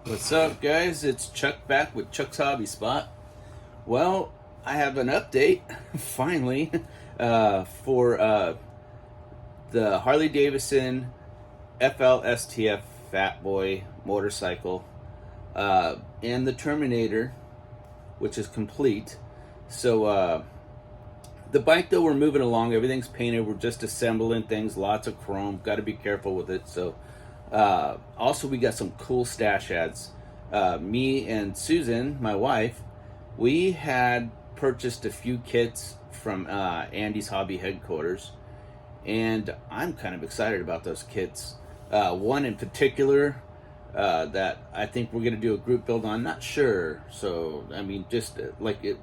What's up, guys? It's Chuck back with Chuck's Hobby Spot. Well, I have an update finally for the Harley Davidson FLSTF Fat Boy motorcycle and the Terminator, which is complete. So the bike, though, we're moving along. Everything's painted. We're just assembling things. Lots of chrome. Got to be careful with it. So also, we got some cool stash ads. Me and Susan, my wife, we had purchased a few kits from Andy's Hobby headquarters, and I'm kind of excited about those kits. One in particular that I think we're going to do a group build on. Not sure. So, I mean, just like a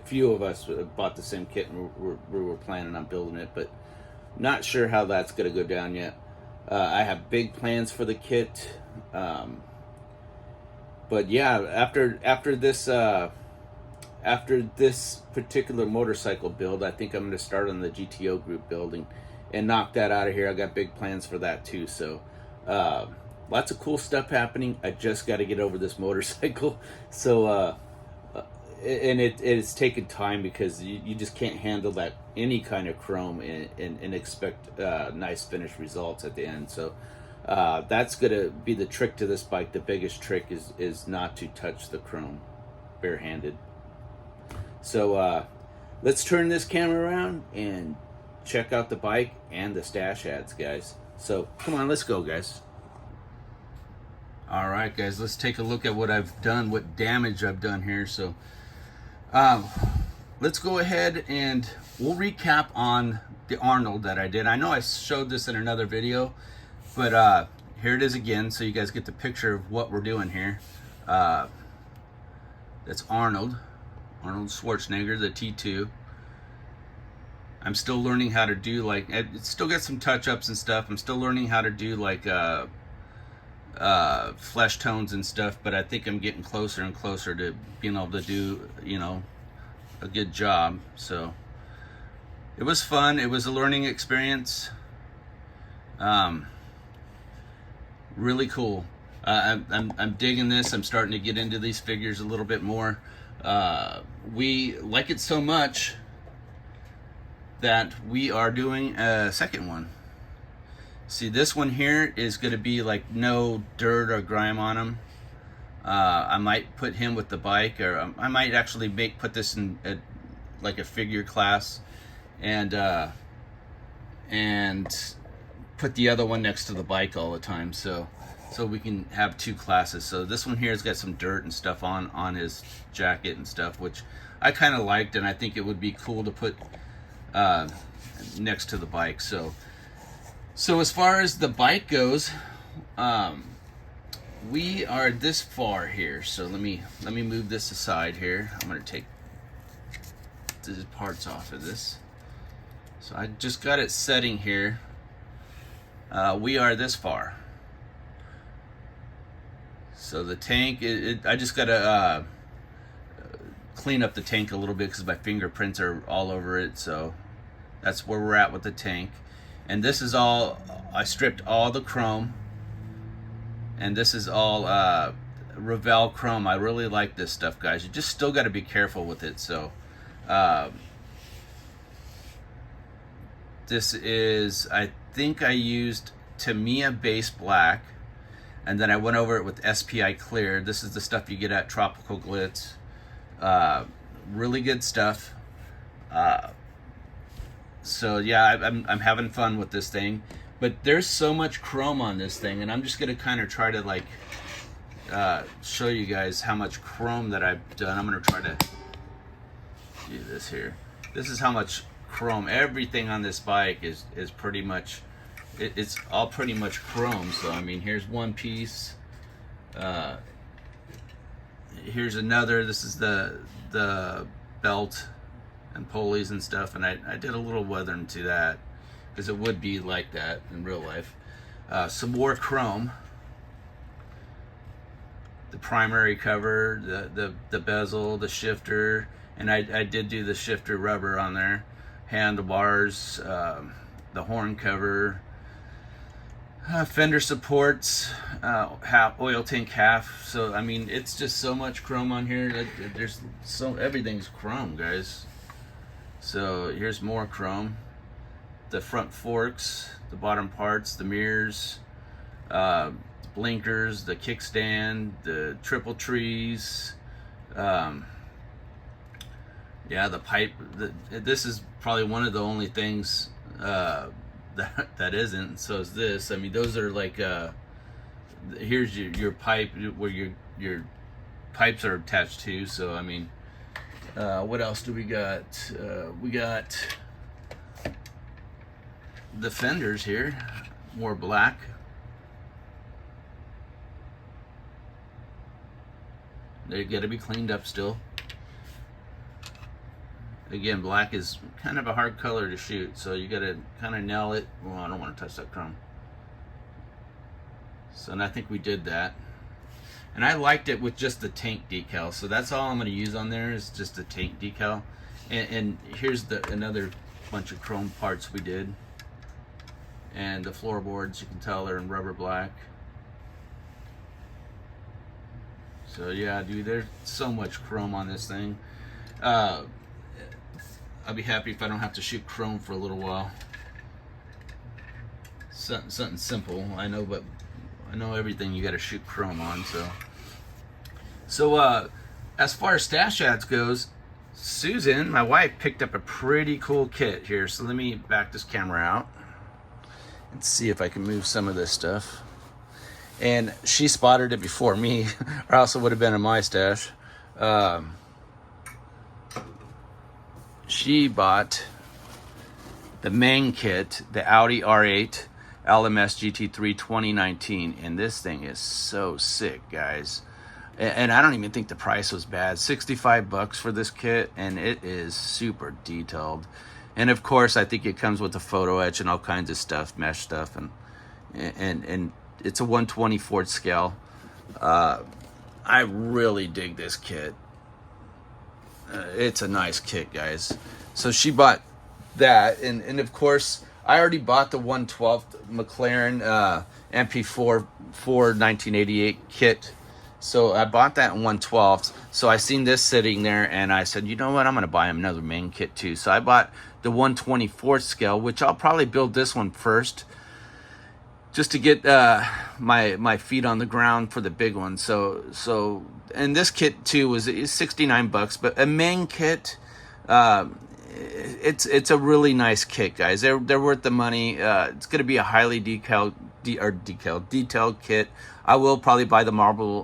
few of us bought the same kit and we were planning on building it, but not sure how that's going to go down yet. I have big plans for the kit, but yeah, after this particular motorcycle build, I think I'm going to start on the GTO group building and knock that out of here. I got big plans for that too. So lots of cool stuff happening. I just got to get over this motorcycle. So and it's taken time because you just can't handle that any kind of chrome and expect nice finished results at the end. So that's gonna be the trick to this bike. The biggest trick is not to touch the chrome barehanded. So let's turn this camera around and check out the bike and the stash ads, guys. So come on, let's go, guys. All right, guys, let's take a look at what I've done, what damage I've done here. So let's go ahead and we'll recap on the Arnold that I did. I know I showed this in another video, but here it is again, so you guys get the picture of what we're doing here. That's Arnold Schwarzenegger, the T2. I'm still learning how to do, like, it's still got some touch-ups and stuff. I'm still learning how to do like flesh tones and stuff, but I think I'm getting closer and closer to being able to do, you know, a good job. So it was fun. It was a learning experience. Really cool. I'm digging this. I'm starting to get into these figures a little bit more. We like it so much that we are doing a second one. See, this one here is going to be like no dirt or grime on him. I might put him with the bike, or I might actually put this in like a figure class, and put the other one next to the bike all the time, so we can have two classes. So this one here has got some dirt and stuff on his jacket and stuff, which I kind of liked, and I think it would be cool to put next to the bike. So as far as the bike goes, we are this far here. So let me move this aside here. I'm going to take the parts off of this. So I just got it setting here. We are this far. So the tank, I just got to clean up the tank a little bit because my fingerprints are all over it. So that's where we're at with the tank. And this is all, I stripped all the chrome, and this is all Revell chrome. I really like this stuff, guys. You just still got to be careful with it. So this is, I think I used Tamiya base black, and then I went over it with SPI clear. This is the stuff you get at Tropical Glitz. Really good stuff. So yeah, I'm having fun with this thing, but there's so much chrome on this thing, and I'm just gonna kind of try to like show you guys how much chrome that I've done. I'm gonna try to do this here. This is how much chrome. Everything on this bike is pretty much, it's all pretty much chrome. So I mean, here's one piece. Here's another. This is the belt and pulleys and stuff, and I did a little weathering to that because it would be like that in real life. Some more chrome. The primary cover, the bezel, the shifter, and I did do the shifter rubber on there. Handlebars, the horn cover, Fender supports, half oil tank half. So I mean, it's just so much chrome on here. There's so everything's chrome, guys. So here's more chrome. The front forks, the bottom parts, the mirrors, blinkers, the kickstand, the triple trees. Yeah, the pipe. This is probably one of the only things that isn't. So is this. I mean, those are like. Here's your pipe where your pipes are attached to. So I mean, what else do we got? We got the fenders here, more black. They got to be cleaned up still. Again, black is kind of a hard color to shoot, so you got to kind of nail it. Well, I don't want to touch that chrome. So, and I think we did that. And I liked it with just the tank decal. So that's all I'm going to use on there is just the tank decal. And here's another bunch of chrome parts we did. And the floorboards, you can tell they're in rubber black. So yeah, dude, there's so much chrome on this thing. I'll be happy if I don't have to shoot chrome for a little while. Something simple, I know, but I know everything you got to shoot chrome on. So as far as stash ads goes, Susan, my wife, picked up a pretty cool kit here. So let me back this camera out and see if I can move some of this stuff. And she spotted it before me, or else it would have been in my stash. She bought the main kit, the Audi R8 LMS GT3 2019, and this thing is so sick, guys. And I don't even think the price was bad. $65 for this kit, and it is super detailed. And of course, I think it comes with a photo etch and all kinds of stuff, mesh stuff, and it's a 1/24 scale. I really dig this kit. It's a nice kit, guys. So she bought that, and of course I already bought the 1/12 McLaren MP4 1988 kit. So I bought that in 1/12. So I seen this sitting there, and I said, you know what, I'm gonna buy him another main kit too. So I bought the 1/24 scale, which I'll probably build this one first, just to get my feet on the ground for the big one. So and this kit too is $69, but a main kit, it's a really nice kit, guys. They're worth the money. It's going to be a highly detailed kit. I will probably buy the marble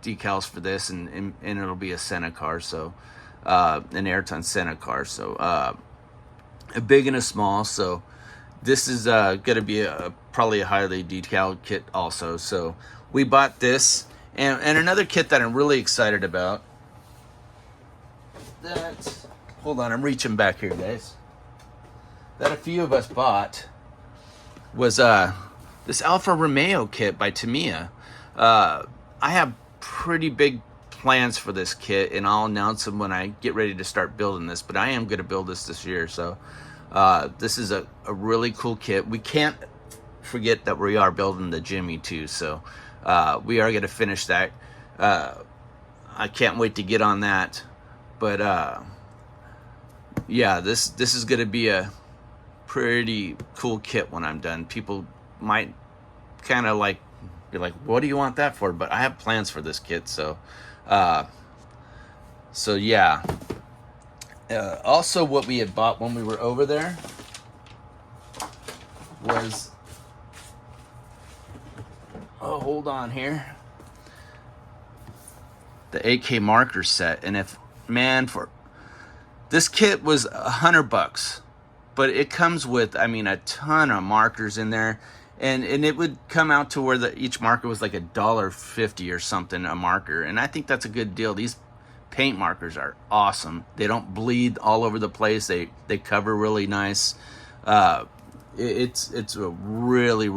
decals for this, and it'll be a Senna car, so an Ayrton Senna car. So a big and a small. So this is going to be probably a highly detailed kit also. So we bought this, and another kit that I'm really excited about. Hold on, I'm reaching back here, guys. That a few of us bought was this Alfa Romeo kit by Tamiya. I have pretty big plans for this kit, and I'll announce them when I get ready to start building this. But I am going to build this year, so this is a really cool kit. We can't forget that we are building the Jimmy too, so we are going to finish that. I can't wait to get on that. But yeah, this is going to be a pretty cool kit when I'm done. People might kind of be like, what do you want that for? But I have plans for this kit, so yeah. Also, what we had bought when we were over there was, hold on here, the AK marker set. And for this kit was $100, but it comes with, I mean, a ton of markers in there, and it would come out to where each marker was like $1.50 or something a marker, and I think that's a good deal. These paint markers are awesome. They don't bleed all over the place. They cover really nice. It's a really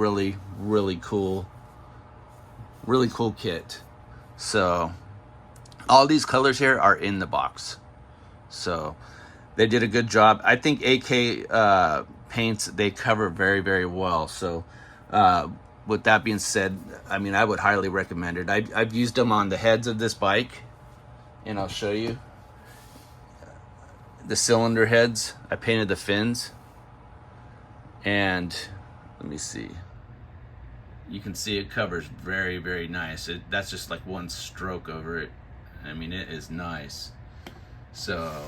cool kit. So all these colors here are in the box. So they did a good job. I think AK paints, they cover very, very well. So with that being said, I mean, I would highly recommend it. I've used them on the heads of this bike, and I'll show you the cylinder heads. I painted the fins, and let me see. You can see it covers very, very nice. That's just like one stroke over it. I mean, it is nice. So,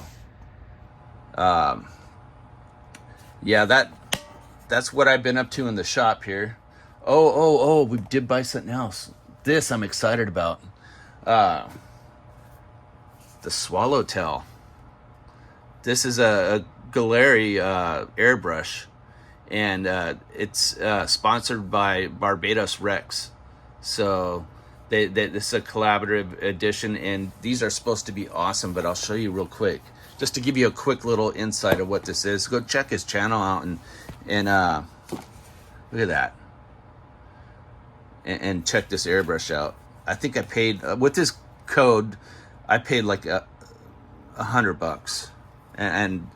yeah, that's what I've been up to in the shop here. Oh, we did buy something else. This I'm excited about. The Swallowtail. This is a Galeri airbrush, and it's sponsored by Barbados Rex. So this is a collaborative edition, and these are supposed to be awesome, but I'll show you real quick. Just to give you a quick little insight of what this is, go check his channel out and look at that. And check this airbrush out. I think I paid, with this code, I paid like $100. And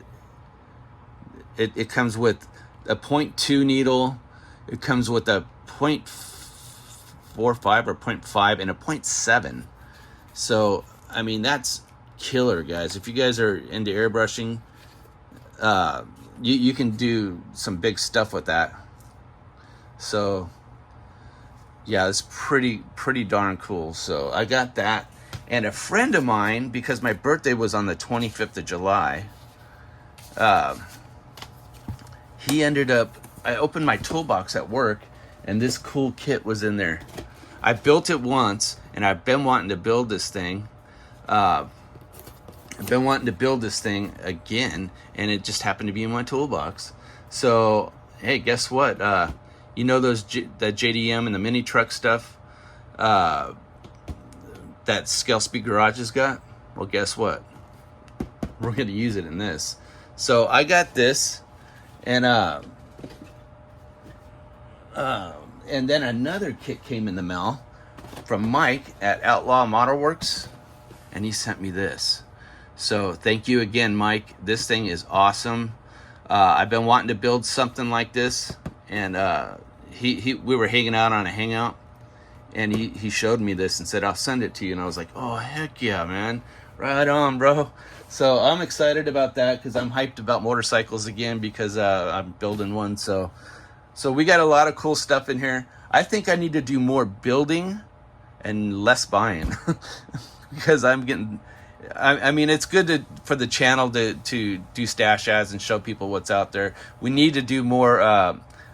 it comes with a 0.2 needle. It comes with a 0.45 or 0.5 and a 0.7. So, I mean, that's killer, guys. If you guys are into airbrushing, you can do some big stuff with that. So, yeah, it's pretty darn cool. So I got that. And a friend of mine, because my birthday was on the 25th of July, he ended up, I opened my toolbox at work, and this cool kit was in there. I built it once, and I've been wanting to build this thing. I've been wanting to build this thing again, and it just happened to be in my toolbox. So, hey, guess what? You know the JDM and the mini truck stuff that Scale Speed Garage has got? Well, guess what? We're going to use it in this. So I got this, and then another kit came in the mail from Mike at Outlaw Model Works, and he sent me this. So thank you again, Mike. This thing is awesome. I've been wanting to build something like this, and we were hanging out on a hangout, and he showed me this and said, I'll send it to you. And I was like, oh, heck yeah, man. Right on, bro. So I'm excited about that because I'm hyped about motorcycles again because I'm building one. So we got a lot of cool stuff in here. I think I need to do more building and less buying because I'm getting... I mean, it's good for the channel to do stash ads and show people what's out there. We need to do more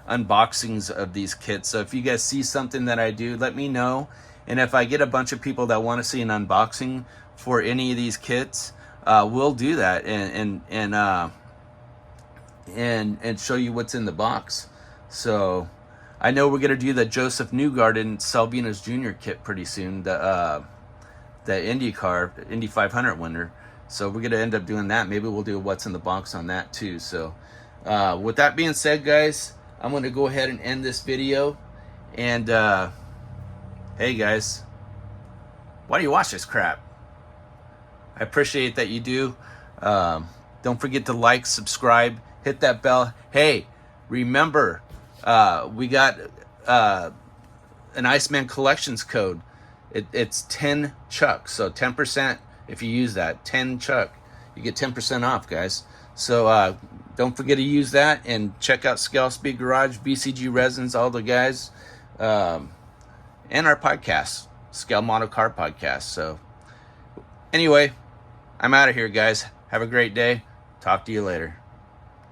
unboxings of these kits. So if you guys see something that I do, let me know. And if I get a bunch of people that want to see an unboxing for any of these kits, we'll do that and show you what's in the box. So I know we're gonna do the Joseph Newgarden Salvinas Jr. kit pretty soon. The Indy 500 winner. So we're gonna end up doing that. Maybe we'll do a what's in the box on that too. So with that being said, guys, I'm gonna go ahead and end this video. And hey guys, why do you watch this crap? I appreciate that you do. Don't forget to like, subscribe, hit that bell. Hey, remember, we got an Iceman Collections code. It's 10 Chuck, so 10% if you use that. 10 Chuck, you get 10% off, guys. So don't forget to use that, and check out Scale Speed Garage, BCG Resins, all the guys, and our podcast, Scale Model Car Podcast. So anyway, I'm out of here, guys. Have a great day. Talk to you later.